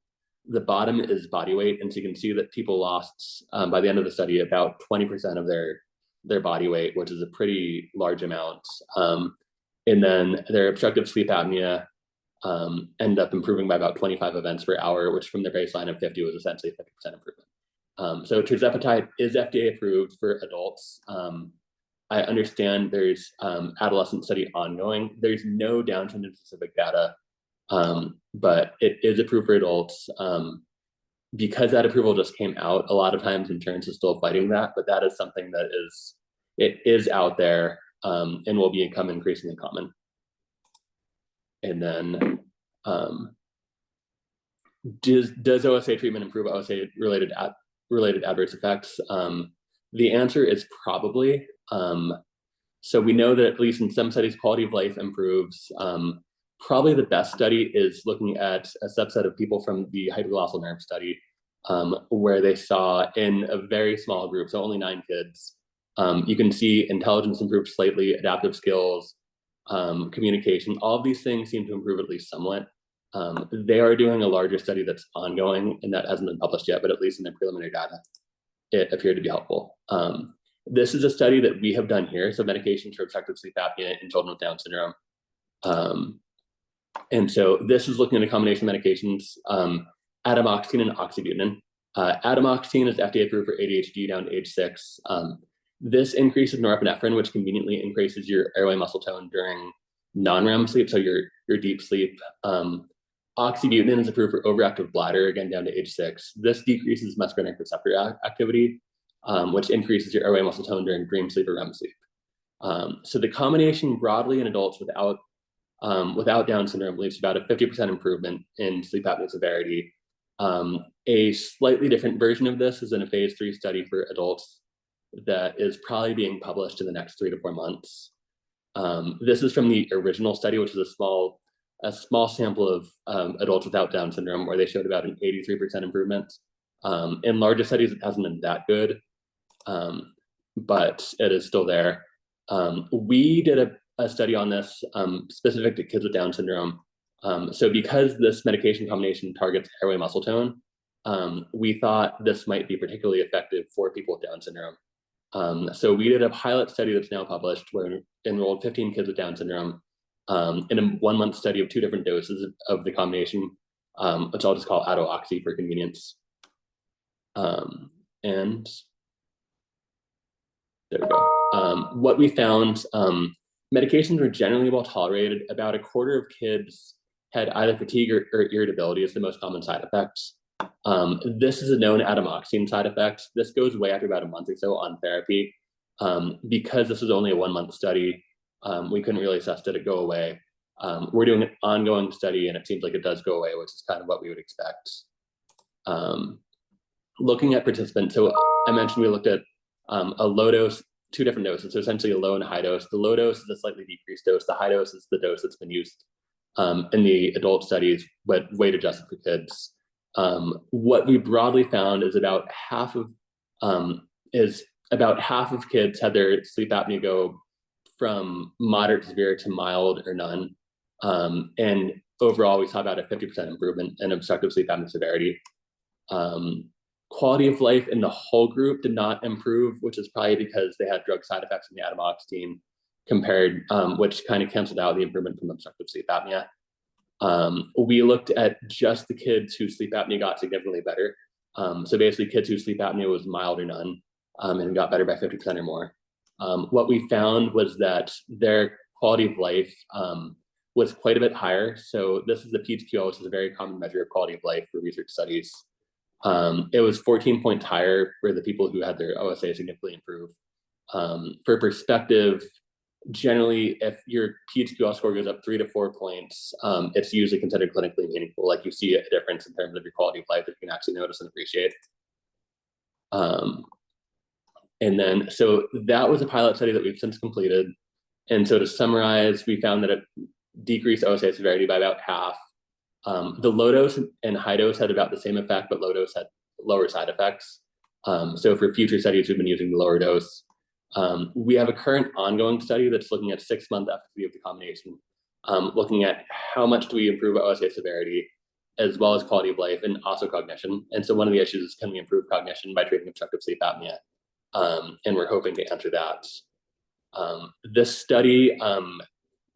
Speaker 2: the bottom is body weight. And so you can see that people lost, by the end of the study, about 20% of their body weight, which is a pretty large amount. And then their obstructive sleep apnea ended up improving by about 25 events per hour, which from their baseline of 50 was essentially a 50% improvement. So tirzepatide is FDA approved for adults. I understand there's adolescent study ongoing. There's no Down syndrome specific data, but it is approved for adults. Because that approval just came out, a lot of times insurance is still fighting that, but that is something that is out there and will become increasingly common. And then does OSA treatment improve OSA related adverse effects? The answer is probably. So we know that at least in some studies, quality of life improves. Probably the best study is looking at a subset of people from the hypoglossal nerve study, where they saw in a very small group, so only 9 kids, you can see intelligence improved slightly, adaptive skills, communication, all of these things seem to improve at least somewhat. They are doing a larger study that's ongoing and that hasn't been published yet, but at least in their preliminary data, it appeared to be helpful. This is a study that we have done here, so medications for obstructive sleep apnea in children with Down syndrome. And so this is looking at a combination of medications, atomoxetine and oxybutynin. Atomoxetine is FDA approved for ADHD down to age 6. This increases norepinephrine, which conveniently increases your airway muscle tone during non-REM sleep, so your deep sleep. Oxybutynin is approved for overactive bladder, again down to age 6. This decreases muscarinic receptor activity, which increases your airway muscle tone during dream sleep or REM sleep. So the combination broadly in adults without Down syndrome leads to about a 50% improvement in sleep apnea severity. A slightly different version of this is in a phase 3 study for adults that is probably being published in the next 3 to 4 months. This is from the original study, which is a small sample of adults without Down syndrome, where they showed about an 83% improvement. In larger studies, it hasn't been that good, but it is still there. We did a study on this specific to kids with Down syndrome. So because this medication combination targets airway muscle tone, we thought this might be particularly effective for people with Down syndrome. So we did a pilot study that's now published where we enrolled 15 kids with Down syndrome in a 1-month study of 2 different doses of the combination, which I'll just call Atto-Oxy for convenience. And there we go. What we found, medications were generally well tolerated. About a quarter of kids had either fatigue or irritability as the most common side effects. This is a known atomoxetine side effect. This goes away after about a month or so on therapy. Because this was only a 1-month study, we couldn't really assess did it go away. We're doing an ongoing study and it seems like it does go away, which is kind of what we would expect. Looking at participants, so I mentioned we looked at a low dose, 2 different doses, so essentially a low and a high dose. The low dose is a slightly decreased dose. The high dose is the dose that's been used in the adult studies, but weight adjusted for kids. What we broadly found is about half of kids had their sleep apnea go from moderate to severe to mild or none. And overall, we saw about a 50% improvement in obstructive sleep apnea severity. Quality of life in the whole group did not improve, which is probably because they had drug side effects in the atomoxetine compared, which kind of canceled out the improvement from obstructive sleep apnea. We looked at just the kids whose sleep apnea got significantly better. So basically kids whose sleep apnea was mild or none and got better by 50% or more. What we found was that their quality of life was quite a bit higher. So this is the PHQ-L, which is a very common measure of quality of life for research studies. It was 14 points higher for the people who had their OSA significantly improve. For perspective, generally, if your PHQ-L score goes up 3 to 4 points, it's usually considered clinically meaningful. Like you see a difference in terms of your quality of life that you can actually notice and appreciate. And then, so that was a pilot study that we've since completed. And so to summarize, we found that it decreased OSA severity by about half. The low dose and high dose had about the same effect, but low dose had lower side effects. So for future studies, we've been using the lower dose. We have a current ongoing study that's looking at 6-month efficacy of the combination, looking at how much do we improve OSA severity, as well as quality of life and also cognition. And so one of the issues is, can we improve cognition by treating obstructive sleep apnea? And we're hoping to answer that. This study,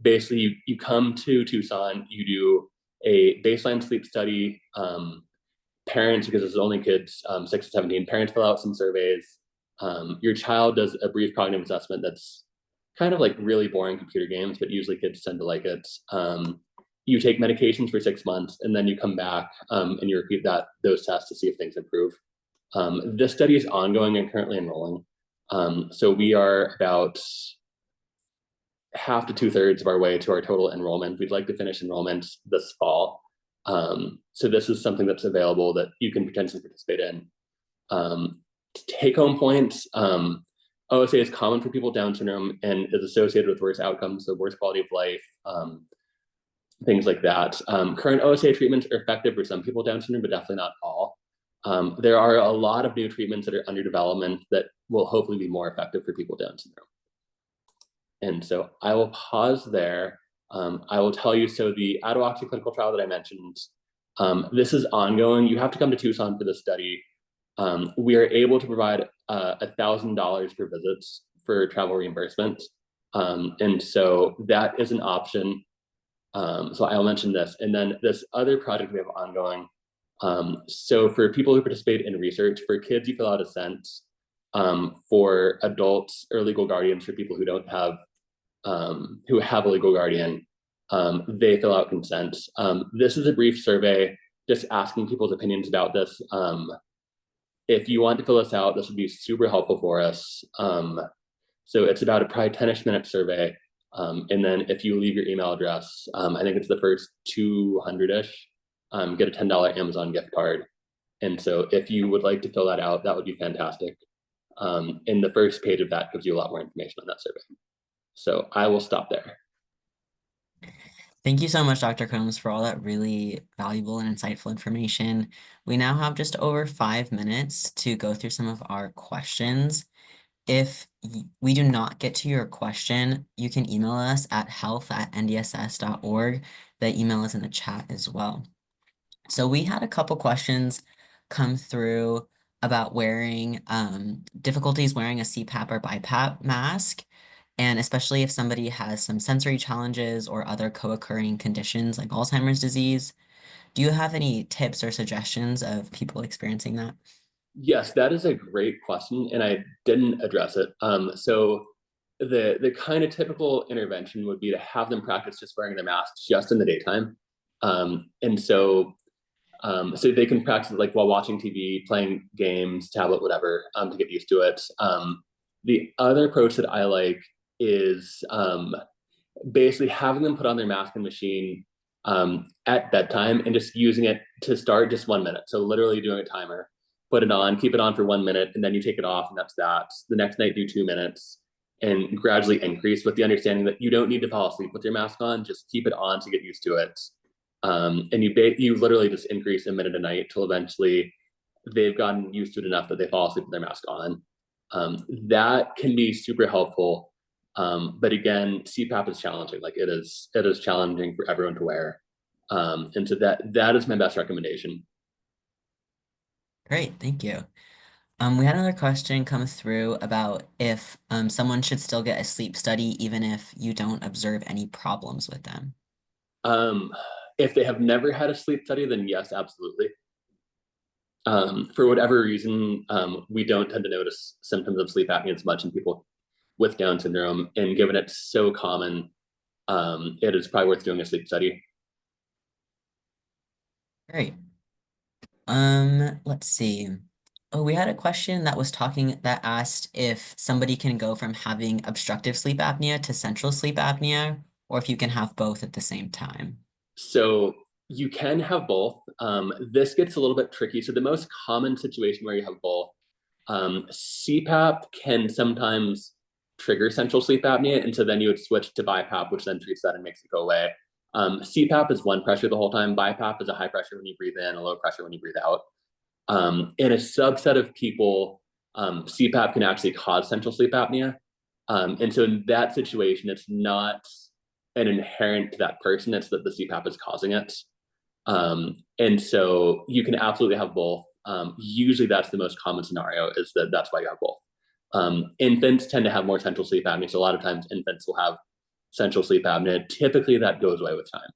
Speaker 2: basically you come to Tucson, you do a baseline sleep study. Parents, because it's only kids 6 to 17, parents fill out some surveys. Your child does a brief cognitive assessment that's kind of like really boring computer games, but usually kids tend to like it. You take medications for 6 months, and then you come back and you repeat those tests to see if things improve. This study is ongoing and currently enrolling. So we are about half to 2/3 of our way to our total enrollment. We'd like to finish enrollment this fall. So this is something that's available that you can potentially participate in. Take-home points, OSA is common for people with Down syndrome and is associated with worse outcomes, so worse quality of life, things like that. Current OSA treatments are effective for some people with Down syndrome, but definitely not all. There are a lot of new treatments that are under development that will hopefully be more effective for people with Down syndrome. And so I will pause there. I will tell you, so the Adawaxy clinical trial that I mentioned, this is ongoing. You have to come to Tucson for this study. We are able to provide $1,000 per visit for travel reimbursement. And so that is an option. So I'll mention this. And then this other project we have ongoing. So for people who participate in research, for kids, you fill out assent. For adults or legal guardians, for people who don't have, who have a legal guardian, they fill out consent. This is a brief survey just asking people's opinions about this. If you want to fill this out, this would be super helpful for us. So it's about a probably 10-ish minute survey. And then if you leave your email address, I think it's the first 200-ish, get a $10 Amazon gift card. And so if you would like to fill that out, that would be fantastic. And the first page of that gives you a lot more information on that survey. So I will stop there.
Speaker 1: Thank you so much, Dr. Combs, for all that really valuable and insightful information. We now have just over 5 minutes to go through some of our questions. If we do not get to your question, you can email us at health@ndss.org. The email is in the chat as well. So we had a couple questions come through about wearing difficulties wearing a CPAP or BiPAP mask, and especially if somebody has some sensory challenges or other co-occurring conditions like Alzheimer's disease. Do you have any tips or suggestions of people experiencing that?
Speaker 2: Yes, that is a great question, and I didn't address it. So the kind of typical intervention would be to have them practice just wearing their masks just in the daytime. And so they can practice it like while watching TV, playing games, tablet, whatever, to get used to it. The other approach that I like is basically having them put on their mask and machine at bedtime and just using it to start just 1 minute. So literally doing a timer, put it on, keep it on for 1 minute, and then you take it off, and that's that. The next night, do 2 minutes and gradually increase with the understanding that you don't need to fall asleep with your mask on, just keep it on to get used to it. And you literally just increase a minute a night till eventually they've gotten used to it enough that they fall asleep with their mask on. That can be super helpful. But again, CPAP is challenging. Like it is challenging for everyone to wear. And so that is my best recommendation.
Speaker 1: Great, thank you. We had another question come through about if someone should still get a sleep study even if you don't observe any problems with them.
Speaker 2: If they have never had a sleep study, then yes, absolutely. For whatever reason, we don't tend to notice symptoms of sleep apnea as much in people with Down syndrome, and given it's so common, it is probably worth doing a sleep study.
Speaker 1: Great. Let's see. Oh, we had a question that asked if somebody can go from having obstructive sleep apnea to central sleep apnea, or if you can have both at the same time.
Speaker 2: So you can have both. This gets a little bit tricky. So the most common situation where you have both, CPAP can sometimes trigger central sleep apnea, and so then you would switch to BiPAP, which then treats that and makes it go away. CPAP is one pressure the whole time. BiPAP is a high pressure when you breathe in, a low pressure when you breathe out. In a subset of people, CPAP can actually cause central sleep apnea. And so in that situation, it's not an inherent to that person, it's that the CPAP is causing it. And so you can absolutely have both. Usually that's the most common scenario is that that's why you have both. Infants tend to have more central sleep apnea. So a lot of times infants will have central sleep apnea. Typically that goes away with time.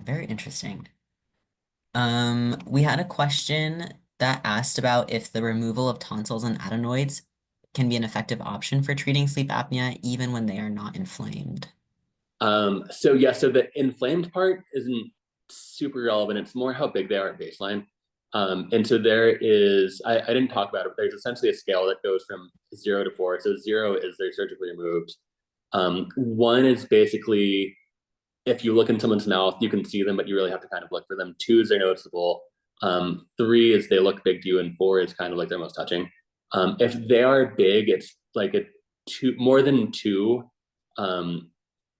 Speaker 1: Very interesting. We had a question that asked about if the removal of tonsils and adenoids can be an effective option for treating sleep apnea even when they are not inflamed.
Speaker 2: So the inflamed part isn't super relevant. It's more how big they are at baseline. And so I didn't talk about it, but there's essentially a scale that goes from 0 to 4. So 0 is they're surgically removed. 1 is basically if you look in someone's mouth, you can see them, but you really have to kind of look for them. 2 is they're noticeable. 3 is they look big to you, and 4 is kind of like they're most touching. If they are big, it's like a two more than 2.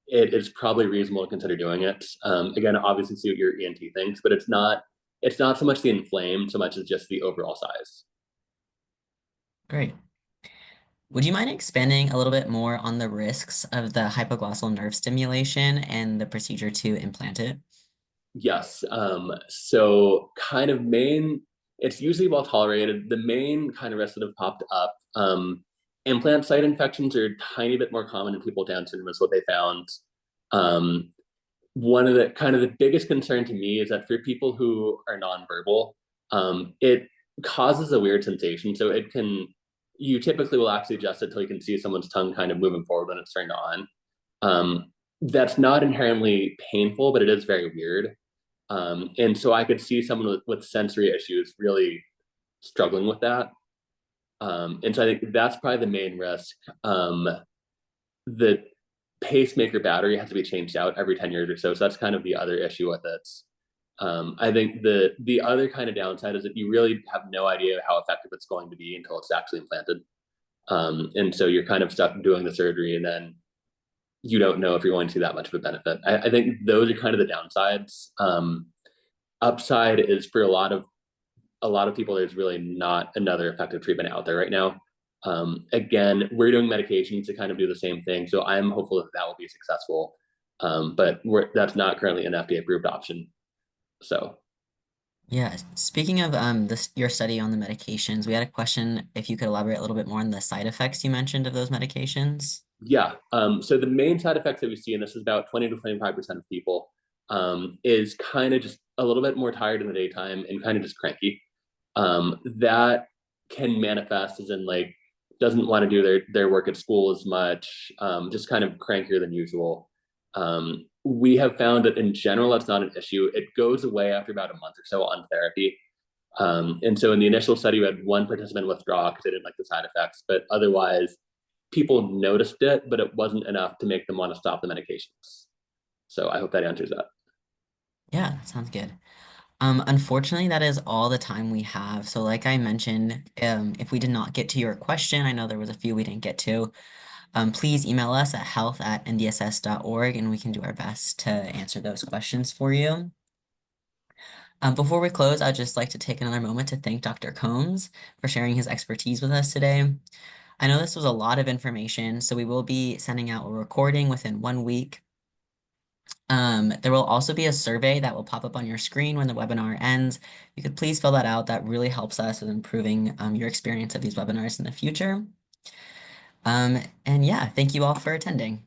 Speaker 2: It is probably reasonable to consider doing it. Again, obviously see what your ENT thinks, but it's not so much the inflamed so much as just the overall size.
Speaker 1: Great. Would you mind expanding a little bit more on the risks of the hypoglossal nerve stimulation and the procedure to implant it?
Speaker 2: Yes. So kind of it's usually well tolerated. The main kind of risks that have popped up, implant site infections are a tiny bit more common in people with Down syndrome is what they found. Um, One of the kind of the biggest concern to me is that for people who are nonverbal, it causes a weird sensation. So you typically will actually adjust it till you can see someone's tongue kind of moving forward when it's turned on. That's not inherently painful, but it is very weird. And so I could see someone with sensory issues really struggling with that. And so I think that's probably the main risk. The pacemaker battery has to be changed out every 10 years or so. So that's kind of the other issue with it. I think the other kind of downside is that you really have no idea how effective it's going to be until it's actually implanted. And so you're kind of stuck doing the surgery, and then you don't know if you're going to see that much of a benefit. I think those are kind of the downsides. Upside is for a lot of people, there's really not another effective treatment out there right now. Again, we're doing medications to kind of do the same thing, so I'm hopeful that will be successful. But that's not currently an FDA approved option. So
Speaker 1: Yeah, speaking of your study on the medications, we had a question if you could elaborate a little bit more on the side effects you mentioned of those medications.
Speaker 2: yeah, so the main side effects that we see, and this is about 20 to 25% of people, is kind of just a little bit more tired in the daytime and kind of just cranky. That can manifest as in like doesn't want to do their work at school as much, just kind of crankier than usual. We have found that in general that's not an issue. It goes away after about a month or so on therapy. And so in the initial study, we had one participant withdraw because they didn't like the side effects, but otherwise people noticed it, but it wasn't enough to make them want to stop the medications. So I hope that answers that.
Speaker 1: Yeah, that sounds good. Unfortunately, that is all the time we have. So like I mentioned, if we did not get to your question, I know there was a few we didn't get to, please email us at health@ndss.org and we can do our best to answer those questions for you. Before we close, I'd just like to take another moment to thank Dr. Combs for sharing his expertise with us today. I know this was a lot of information, so we will be sending out a recording within 1 week. There will also be a survey that will pop up on your screen when the webinar ends. You could please fill that out. That really helps us with improving your experience of these webinars in the future. And yeah, thank you all for attending.